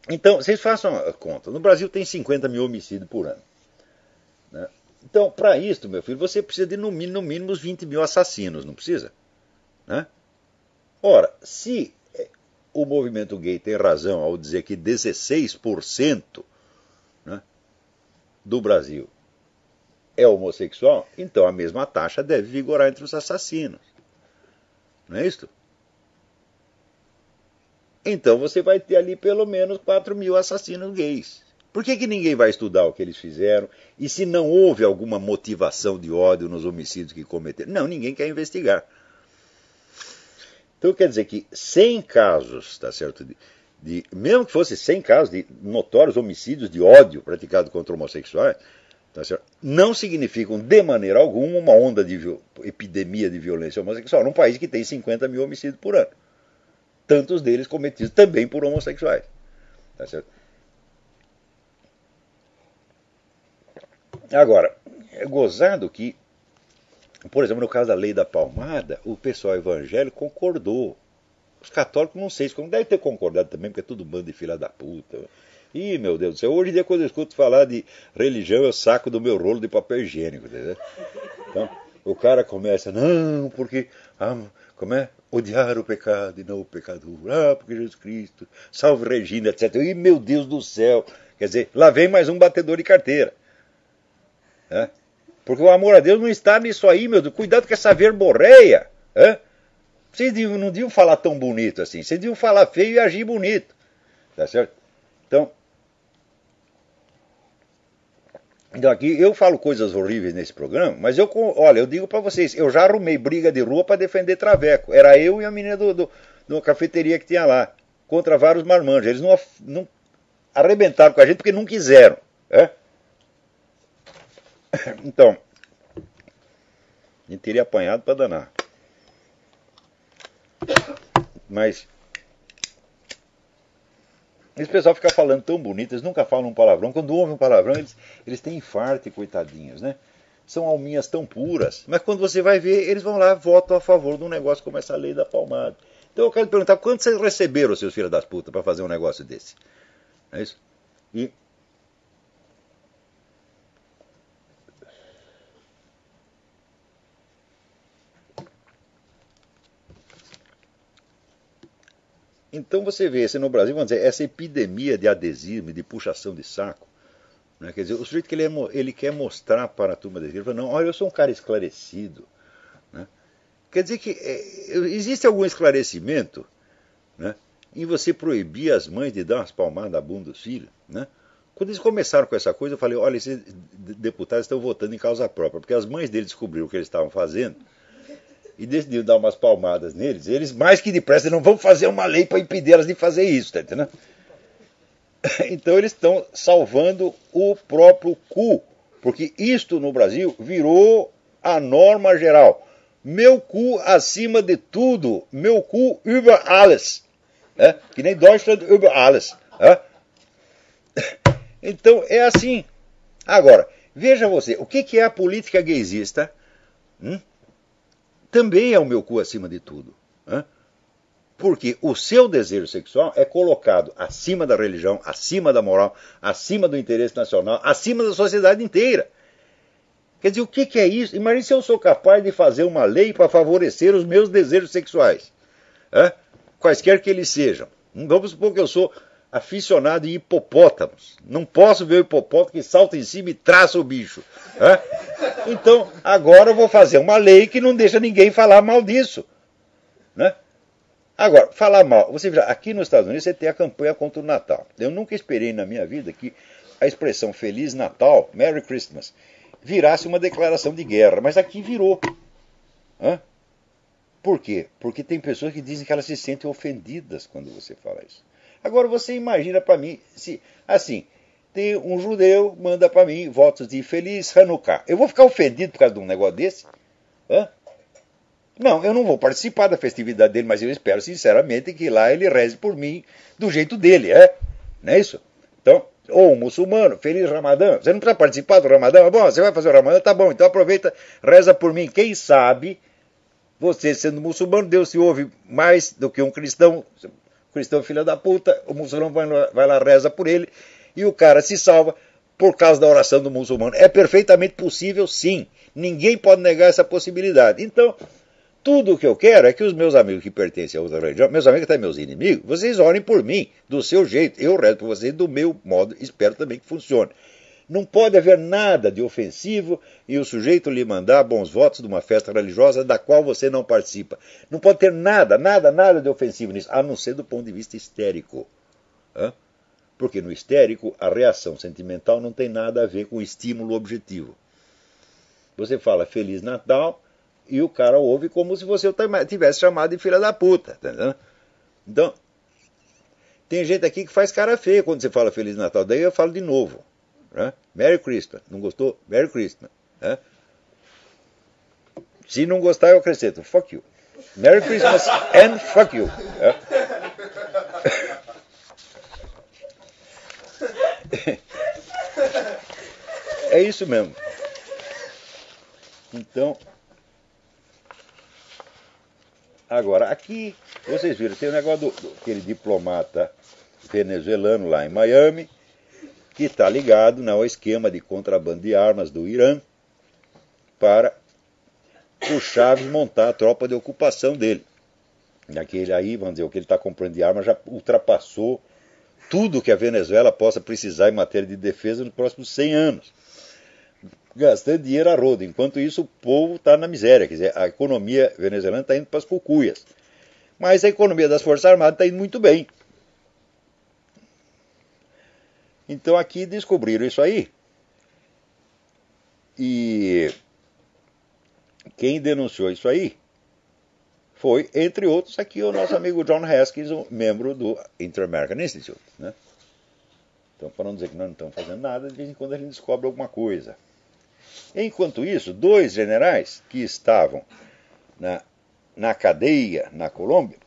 Então, vocês façam a conta. No Brasil tem 50 mil homicídios por ano. Né? Então, para isso, meu filho, você precisa de no mínimo uns 20 mil assassinos, não precisa? Né? Ora, se o movimento gay tem razão ao dizer que 16%, né, do Brasil é homossexual, então a mesma taxa deve vigorar entre os assassinos. Não é isso? Então você vai ter ali pelo menos 4 mil assassinos gays. Por que ninguém vai estudar o que eles fizeram? E se não houve alguma motivação de ódio nos homicídios que cometeram? Não, ninguém quer investigar. Então quer dizer que 100 casos, tá certo? Mesmo que fosse 100 casos de notórios homicídios de ódio praticados contra homossexuais, tá certo? Não significam de maneira alguma uma onda de epidemia de violência homossexual num país que tem 50 mil homicídios por ano. Tantos deles cometidos também por homossexuais. Tá certo? Agora, é gozado que, por exemplo, no caso da lei da palmada, o pessoal evangélico concordou. Os católicos não sei, não deve ter concordado também, porque é tudo bando de filha da puta. Ih, meu Deus do céu, hoje em dia quando eu escuto falar de religião, eu saco do meu rolo de papel higiênico. Entendeu? Então, o cara começa, não, porque... como é? Odiar o pecado e não o pecador. Porque Jesus Cristo, salve Regina, etc. Ih, meu Deus do céu. Quer dizer, lá vem mais um batedor de carteira. É? Porque o amor a Deus não está nisso aí, meu Deus. Cuidado com essa verborreia. É? Vocês não deviam falar tão bonito assim. Vocês deviam falar feio e agir bonito. Tá certo? Então aqui eu falo coisas horríveis nesse programa, mas olha, eu digo para vocês, eu já arrumei briga de rua para defender Traveco. Era eu e a menina de uma cafeteria que tinha lá, contra vários marmanjos. Eles não arrebentaram com a gente porque não quiseram. É? Então, a gente teria apanhado para danar. Mas esse pessoal fica falando tão bonito, eles nunca falam um palavrão. Quando ouvem um palavrão, eles têm infarto, coitadinhos, né? São alminhas tão puras. Mas quando você vai ver, eles vão lá e votam a favor de um negócio como essa lei da palmada. Então eu quero te perguntar, quanto vocês receberam, seus filhos das putas, para fazer um negócio desse? É isso? E... Então você vê, no Brasil, vamos dizer, essa epidemia de adesismo, de puxação de saco, né? Quer dizer, o sujeito que ele quer mostrar para a turma dele, ele fala, não, olha, eu sou um cara esclarecido. Né? Quer dizer que existe algum esclarecimento, né, em você proibir as mães de dar umas palmadas na bunda dos filhos, né? Quando eles começaram com essa coisa, eu falei, olha, esses deputados estão votando em causa própria, porque as mães deles descobriram o que eles estavam fazendo e decidiram dar umas palmadas neles. Eles, mais que depressa, não vão fazer uma lei para impedir elas de fazer isso, tá entendendo? Então eles estão salvando o próprio cu, porque isto no Brasil virou a norma geral. Meu cu acima de tudo, meu cu über alles. Que nem Deutschland über alles. Então é assim. Agora, veja você, o que é a política gaysista? Também é o meu cu acima de tudo. Porque o seu desejo sexual é colocado acima da religião, acima da moral, acima do interesse nacional, acima da sociedade inteira. Quer dizer, o que é isso? Imagine se eu sou capaz de fazer uma lei para favorecer os meus desejos sexuais. Quaisquer que eles sejam. Vamos supor que eu sou aficionado em hipopótamos. Não posso ver o hipopótamo que salta em cima e traça o bicho. Então, agora eu vou fazer uma lei que não deixa ninguém falar mal disso. Né? Agora, falar mal. Você veja, aqui nos Estados Unidos você tem a campanha contra o Natal. Eu nunca esperei na minha vida que a expressão Feliz Natal, Merry Christmas, virasse uma declaração de guerra. Mas aqui virou. Por quê? Porque tem pessoas que dizem que elas se sentem ofendidas quando você fala isso. Agora você imagina para mim, se assim, tem um judeu, manda para mim votos de Feliz Hanukkah. Eu vou ficar ofendido por causa de um negócio desse? Não, eu não vou participar da festividade dele, mas eu espero sinceramente que lá ele reze por mim do jeito dele, não é isso? Então, ou um muçulmano, Feliz Ramadã. Você não precisa participar do Ramadã? Bom, você vai fazer o Ramadã? Tá bom, então aproveita, reza por mim. Quem sabe, você sendo muçulmano, Deus se ouve mais do que um cristão. O cristão filho da puta, o muçulmano vai lá, reza por ele, e o cara se salva por causa da oração do muçulmano. É perfeitamente possível, sim. Ninguém pode negar essa possibilidade. Então, tudo o que eu quero é que os meus amigos que pertencem a outra religião, meus amigos até meus inimigos, vocês orem por mim, do seu jeito. Eu rezo por vocês do meu modo, espero também que funcione. Não pode haver nada de ofensivo e o sujeito lhe mandar bons votos de uma festa religiosa da qual você não participa. Não pode ter nada de ofensivo nisso, a não ser do ponto de vista histérico. Porque no histérico a reação sentimental não tem nada a ver com o estímulo objetivo. Você fala Feliz Natal e o cara ouve como se você tivesse chamado de filha da puta. Tá entendendo? Então, tem gente aqui que faz cara feia quando você fala Feliz Natal. Daí eu falo de novo. Merry Christmas. Não gostou? Merry Christmas. Se não gostar, eu acrescento. Fuck you. Merry Christmas and fuck you. É isso mesmo. Então, agora, aqui, vocês viram, tem o negócio daquele diplomata venezuelano lá em Miami, que está ligado ao esquema de contrabando de armas do Irã para o Chaves montar a tropa de ocupação dele. Naquele aí, vamos dizer, o que ele está comprando de armas já ultrapassou tudo que a Venezuela possa precisar em matéria de defesa nos próximos 100 anos. Gastando dinheiro a rodo. Enquanto isso, o povo está na miséria. Quer dizer, a economia venezuelana está indo para as cucuias. Mas a economia das Forças Armadas está indo muito bem. Então aqui descobriram isso aí. E quem denunciou isso aí foi, entre outros, aqui o nosso amigo John Haskins, um membro do Inter-American Institute. Né? Então, para não dizer que nós não estamos fazendo nada, de vez em quando a gente descobre alguma coisa. Enquanto isso, 2 generais que estavam na cadeia na Colômbia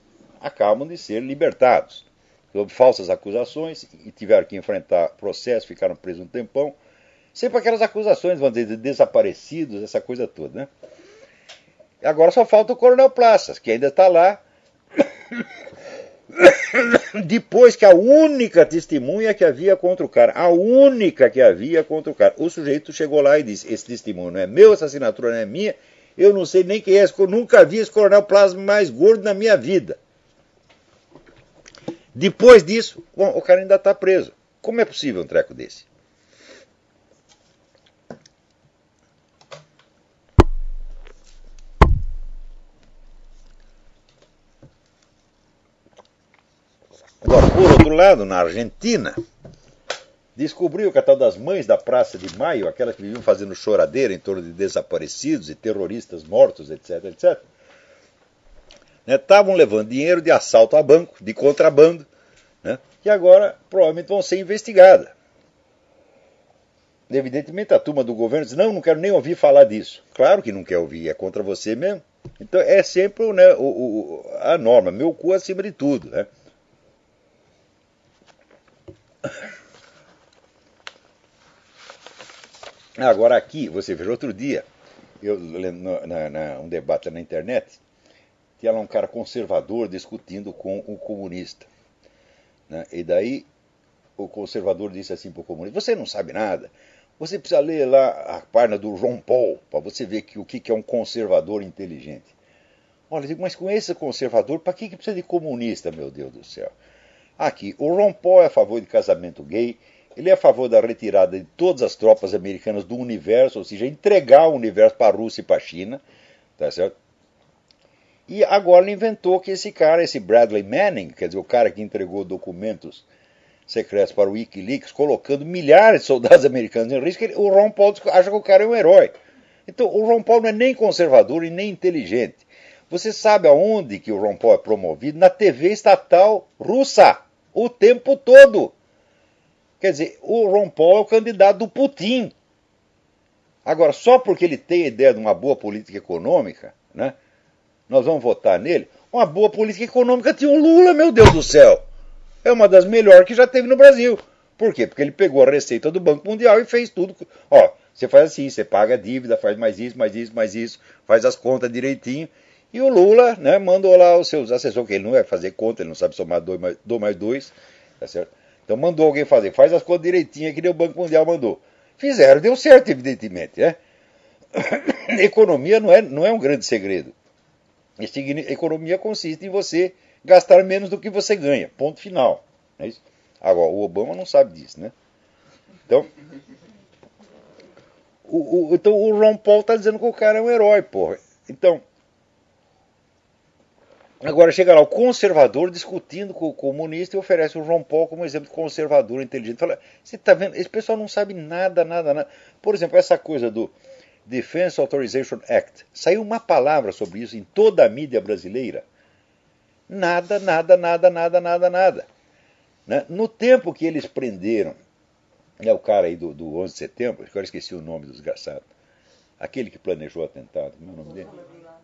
acabam de ser libertados sob falsas acusações e tiveram que enfrentar processo, ficaram presos um tempão. Sempre aquelas acusações, vamos dizer, de desaparecidos, essa coisa toda, né? Agora só falta o Coronel Plaças, que ainda está lá, depois que a única testemunha que havia contra o cara, o sujeito chegou lá e disse, esse testemunho não é meu, essa assinatura não é minha, eu não sei nem quem é, eu nunca vi esse Coronel Plaças mais gordo na minha vida. Depois disso, o cara ainda está preso. Como é possível um treco desse? Agora, por outro lado, na Argentina, descobriu que a tal das mães da Praça de Maio, aquelas que viviam fazendo choradeira em torno de desaparecidos e terroristas mortos, etc, etc, estavam levando dinheiro de assalto a banco, de contrabando, né, e agora provavelmente vão ser investigadas. Evidentemente a turma do governo diz, não quero nem ouvir falar disso. Claro que não quer ouvir, é contra você mesmo. Então é sempre, né, a norma, meu cu acima de tudo, né? Agora aqui, você veja, outro dia, eu um debate na internet, tinha lá um cara conservador discutindo com o comunista, né? E daí o conservador disse assim para o comunista, você não sabe nada, você precisa ler lá a página do Ron Paul, para você ver o que é um conservador inteligente. Olha, eu digo, mas com esse conservador, para que precisa de comunista, meu Deus do céu? Aqui, o Ron Paul é a favor de casamento gay, ele é a favor da retirada de todas as tropas americanas do universo, ou seja, entregar o universo para a Rússia e para a China, tá certo? E agora ele inventou que esse cara, esse Bradley Manning, quer dizer, o cara que entregou documentos secretos para o Wikileaks, colocando milhares de soldados americanos em risco, o Ron Paul acha que o cara é um herói. Então, o Ron Paul não é nem conservador e nem inteligente. Você sabe aonde que o Ron Paul é promovido? Na TV estatal russa, o tempo todo. Quer dizer, o Ron Paul é o candidato do Putin. Agora, só porque ele tem a ideia de uma boa política econômica, né, nós vamos votar nele. Uma boa política econômica tinha o Lula, meu Deus do céu. É uma das melhores que já teve no Brasil. Por quê? Porque ele pegou a receita do Banco Mundial e fez tudo. Ó, você faz assim, você paga a dívida, faz mais isso, mais isso, mais isso, faz as contas direitinho. E o Lula, né, mandou lá os seus assessores, que ele não vai fazer conta, ele não sabe somar 2 mais 2, tá certo? Então mandou alguém fazer, faz as contas direitinho, que nem o Banco Mundial mandou. Fizeram, deu certo, evidentemente, né? Economia não é um grande segredo. Economia consiste em você gastar menos do que você ganha, ponto final. É isso? Agora, o Obama não sabe disso, né? Então, o Ron Paul está dizendo que o cara é um herói, porra. Então, agora chega lá o conservador discutindo com o comunista e oferece o Ron Paul como exemplo de conservador inteligente. Fala, você está vendo? Esse pessoal não sabe nada, nada, nada. Por exemplo, essa coisa do Defense Authorization Act. Saiu uma palavra sobre isso em toda a mídia brasileira. Nada, nada, nada, nada, nada, nada. Né? No tempo que eles prenderam, o cara aí do 11 de setembro, agora esqueci o nome do desgraçado, aquele que planejou o atentado, como é o nome dele?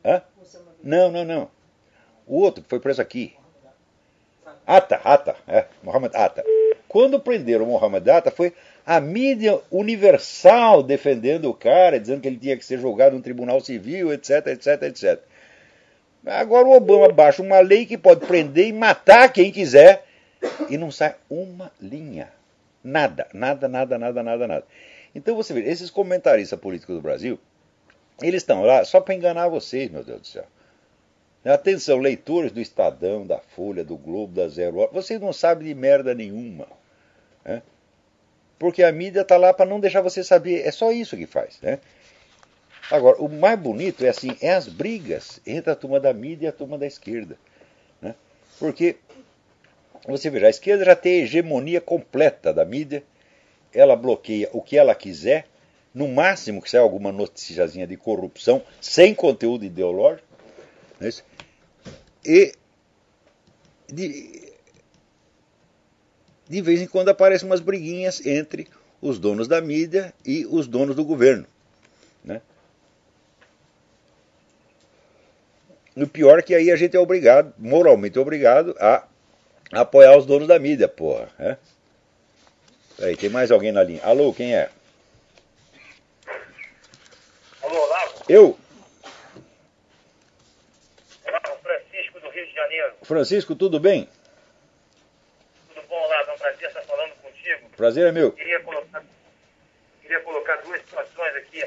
Hã? Não. O outro que foi preso aqui. Atta, Mohamed Atta. Quando prenderam o Mohamed Atta, foi a mídia universal defendendo o cara, dizendo que ele tinha que ser julgado no tribunal civil, etc, etc, etc. Agora o Obama baixa uma lei que pode prender e matar quem quiser e não sai uma linha. Nada. Então você vê, esses comentaristas políticos do Brasil, eles estão lá só para enganar vocês, meu Deus do céu. Atenção, leitores do Estadão, da Folha, do Globo, da Zero Hora, vocês não sabem de merda nenhuma. Né? Porque a mídia está lá para não deixar você saber. É só isso que faz. Né? Agora, o mais bonito é assim, é as brigas entre a turma da mídia e a turma da esquerda. Né? Porque, você veja, a esquerda já tem a hegemonia completa da mídia, ela bloqueia o que ela quiser, no máximo que sai alguma noticiazinha de corrupção, sem conteúdo ideológico, né? E de vez em quando aparecem umas briguinhas entre os donos da mídia e os donos do governo. Né? E o pior é que aí a gente é obrigado, moralmente obrigado, a apoiar os donos da mídia, porra. Né? Peraí, tem mais alguém na linha. Alô, quem é? Alô, Olavo? Eu? Olavo, Francisco do Rio de Janeiro. Francisco, tudo bem? Tudo bom, Olavo? É um prazer estar falando contigo. Prazer é meu. Queria colocar duas situações aqui.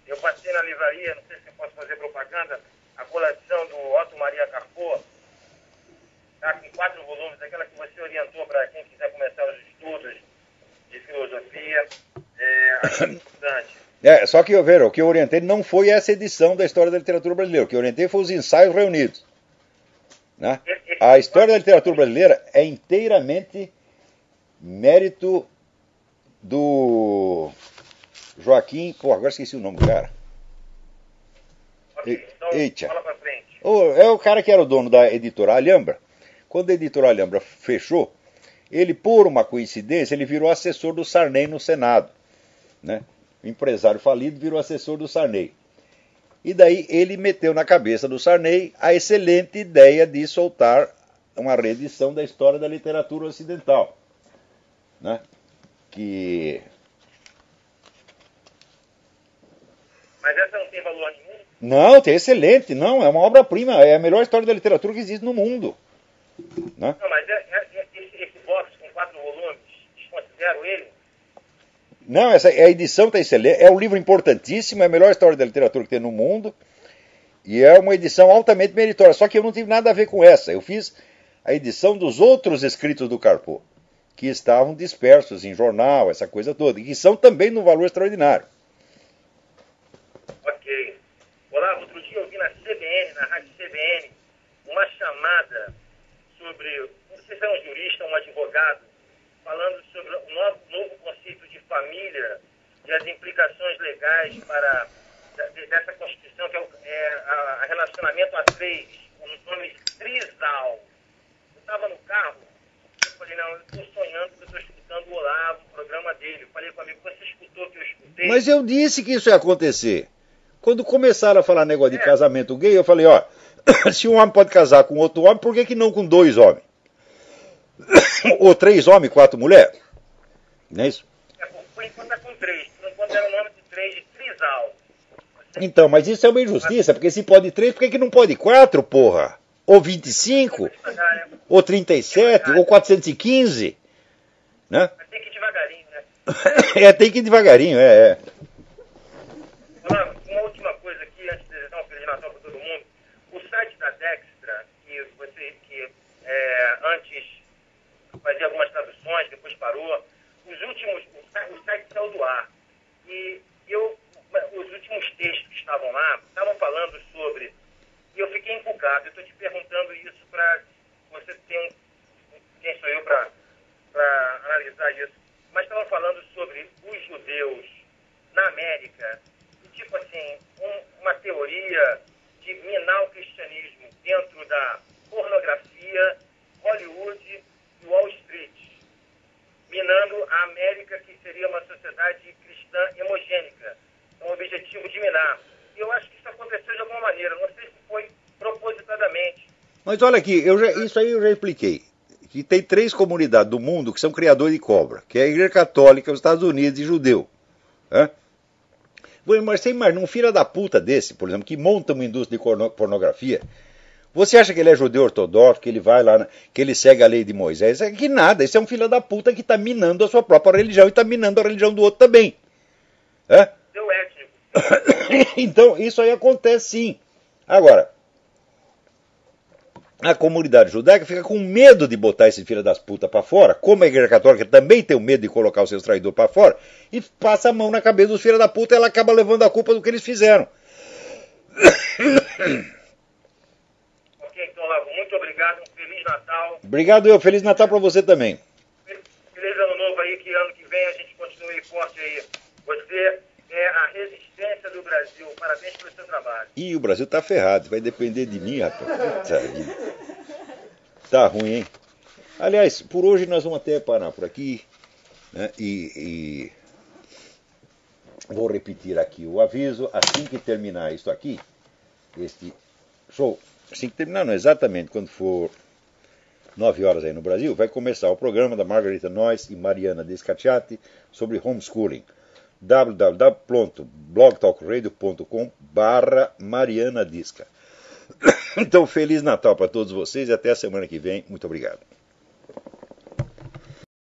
Eu passei na livraria, não sei se eu posso fazer propaganda, a coleção do Otto Maria Carpo, tá, com 4 volumes, aquela que você orientou para quem quiser começar os estudos de filosofia. Acho importante. Só que o que eu orientei não foi essa edição da História da Literatura Brasileira. O que eu orientei foi os ensaios reunidos. Né? A História da Literatura Brasileira é inteiramente mérito do Joaquim... Pô, agora esqueci o nome do cara. Ok, então Eita. fala para frente. É o cara que era o dono da editora Alhambra. Quando a editora Alhambra fechou, ele, por uma coincidência, ele virou assessor do Sarney no Senado. Né? O empresário falido virou assessor do Sarney. E daí ele meteu na cabeça do Sarney a excelente ideia de soltar uma reedição da História da Literatura Ocidental. Né? Mas essa não tem valor nenhum? Não, tem excelente. Não, é uma obra-prima. É a melhor história da literatura que existe no mundo. Né? Não, mas esse box com 4 volumes, desconsidero ele? Não, a edição está excelente. É um livro importantíssimo, é a melhor história da literatura que tem no mundo. E é uma edição altamente meritória. Só que eu não tive nada a ver com essa. Eu fiz a edição dos outros escritos do Carpo, que estavam dispersos em jornal, essa coisa toda. E que são também no valor extraordinário. Ok. Olá, outro dia eu vi na CBN, na rádio CBN, uma chamada sobre, não sei se é um jurista ou um advogado, falando sobre o novo conceito de família e as implicações legais dessa Constituição, que é a relacionamento a 3, com o nome trisal. Eu estava no carro, eu falei, não, eu estou sonhando que eu estou escutando o Olavo, o programa dele. Eu falei com o amigo, você escutou o que eu escutei? Mas eu disse que isso ia acontecer. Quando começaram a falar negócio de casamento gay, eu falei, ó, se um homem pode casar com outro homem, por que não com 2 homens? Ou 3 homens, 4 mulheres? Não é isso? Por enquanto está com 3. Por enquanto era o nome de 3 de trisal. Então, mas isso é uma injustiça, porque se pode 3, por que não pode 4, porra? Ou 25? Ou 37? Ou 415? Né? Mas tem que ir devagarinho, né? Tem que ir devagarinho, Olá, uma última coisa aqui, antes de desejar um Feliz Natal para todo mundo. O site da Dextra, que antes fazia algumas traduções, depois parou, o site saiu do ar. E os últimos textos que estavam lá, estavam falando sobre, e eu fiquei encucado. Eu estou te perguntando isso para você ter quem sou eu para analisar isso. Mas estavam falando sobre os judeus na América, tipo assim, uma teoria de minar o cristianismo dentro da pornografia, Hollywood e Wall Street, minando a América, que seria uma sociedade cristã homogênica, com o objetivo de minar. E eu acho que isso aconteceu de alguma maneira, não sei se foi propositadamente. Mas olha aqui, isso aí eu já expliquei. Que tem 3 comunidades do mundo que são criadores de cobra, que é a Igreja Católica, os Estados Unidos e judeu. Né? Mas você imagina um filho da puta desse, por exemplo, que monta uma indústria de pornografia. Você acha que ele é judeu ortodoxo, que ele vai lá, que ele segue a lei de Moisés? É que nada, esse é um filho da puta que está minando a sua própria religião e está minando a religião do outro também. É? Seu étnico. Então, isso aí acontece sim. Agora, a comunidade judaica fica com medo de botar esse filho das putas para fora, como a Igreja Católica também tem o medo de colocar os seus traidores para fora, e passa a mão na cabeça dos filhos da puta e ela acaba levando a culpa do que eles fizeram. Ok, então, Olavo, muito obrigado, um Feliz Natal. Obrigado, Feliz Natal para você também. Feliz Ano Novo aí, que ano que vem a gente continue forte aí. Você é a resistência do Brasil. Parabéns pelo seu trabalho. Ih, o Brasil tá ferrado, vai depender de mim, rapaz. Tá ruim, hein? Aliás, por hoje nós vamos até parar por aqui, né? E vou repetir aqui o aviso, assim que terminar isso aqui, este show, assim que terminar, não exatamente quando for 9 horas aí no Brasil, vai começar o programa da Margarita Noyes e Mariana Descacciati sobre homeschooling. www.blogtalkradio.com/Mariana Disca. Então, Feliz Natal para todos vocês e até a semana que vem. Muito obrigado.